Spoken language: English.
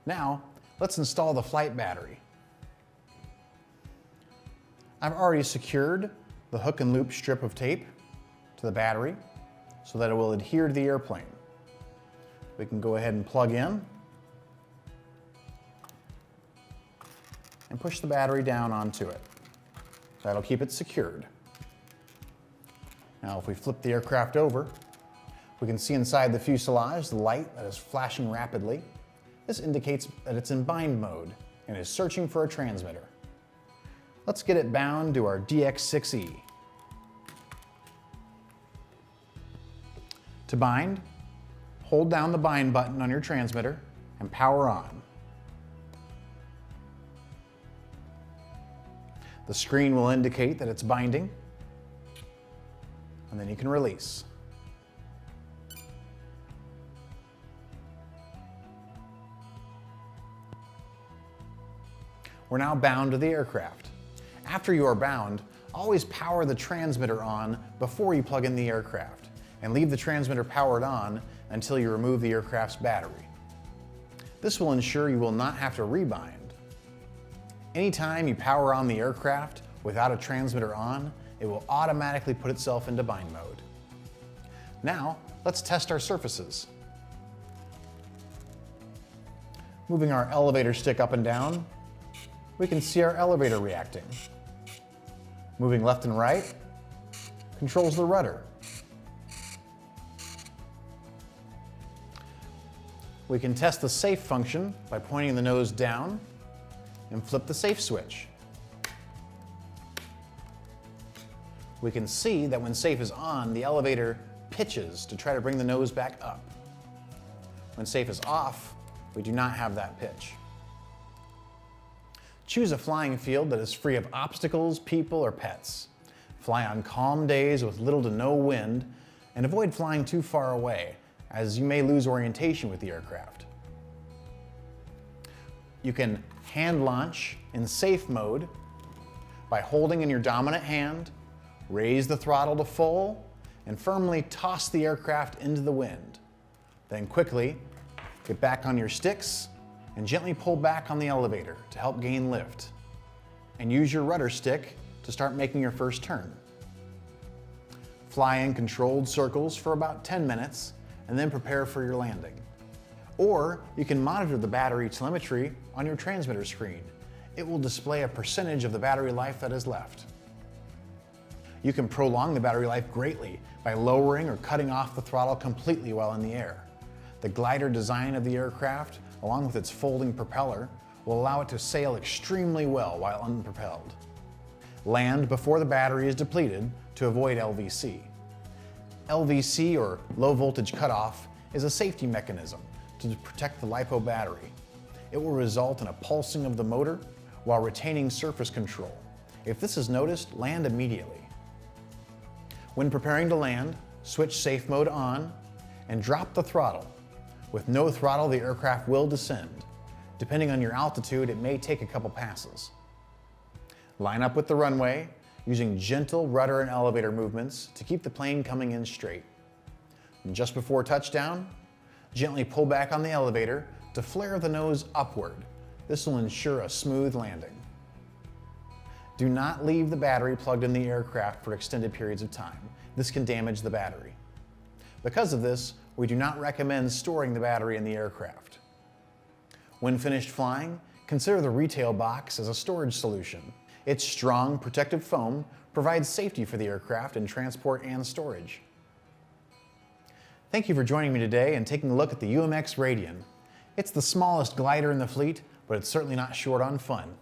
Now, let's install the flight battery. I've already secured the hook and loop strip of tape to the battery so that it will adhere to the airplane. We can go ahead and plug in and push the battery down onto it. That'll keep it secured. Now if we flip the aircraft over, we can see inside the fuselage the light that is flashing rapidly. This indicates that it's in bind mode and is searching for a transmitter. Let's get it bound to our DX6E. To bind, hold down the bind button on your transmitter and power on. The screen will indicate that it's binding, and then you can release. We're now bound to the aircraft. After you are bound, always power the transmitter on before you plug in the aircraft, and leave the transmitter powered on until you remove the aircraft's battery. This will ensure you will not have to rebind. Anytime you power on the aircraft without a transmitter on, it will automatically put itself into bind mode. Now, let's test our surfaces. Moving our elevator stick up and down, we can see our elevator reacting. Moving left and right controls the rudder. We can test the safe function by pointing the nose down and flip the safe switch. We can see that when safe is on, the elevator pitches to try to bring the nose back up. When safe is off, we do not have that pitch. Choose a flying field that is free of obstacles, people, or pets. Fly on calm days with little to no wind, and avoid flying too far away, as you may lose orientation with the aircraft. You can hand launch in safe mode by holding in your dominant hand, raise the throttle to full, and firmly toss the aircraft into the wind. Then quickly get back on your sticks and gently pull back on the elevator to help gain lift. And use your rudder stick to start making your first turn. Fly in controlled circles for about 10 minutes and then prepare for your landing. Or you can monitor the battery telemetry on your transmitter screen. It will display a percentage of the battery life that is left. You can prolong the battery life greatly by lowering or cutting off the throttle completely while in the air. The glider design of the aircraft, along with its folding propeller, will allow it to sail extremely well while unpropelled. Land before the battery is depleted to avoid LVC. LVC, or low voltage cutoff, is a safety mechanism to protect the LiPo battery. It will result in a pulsing of the motor while retaining surface control. If this is noticed, land immediately. When preparing to land, switch safe mode on and drop the throttle. With no throttle, the aircraft will descend. Depending on your altitude, it may take a couple passes. Line up with the runway, using gentle rudder and elevator movements to keep the plane coming in straight. And just before touchdown, gently pull back on the elevator to flare the nose upward. This will ensure a smooth landing. Do not leave the battery plugged in the aircraft for extended periods of time. This can damage the battery. Because of this, we do not recommend storing the battery in the aircraft. When finished flying, consider the retail box as a storage solution. Its strong protective foam provides safety for the aircraft in transport and storage. Thank you for joining me today and taking a look at the UMX Radian. It's the smallest glider in the fleet, but it's certainly not short on fun.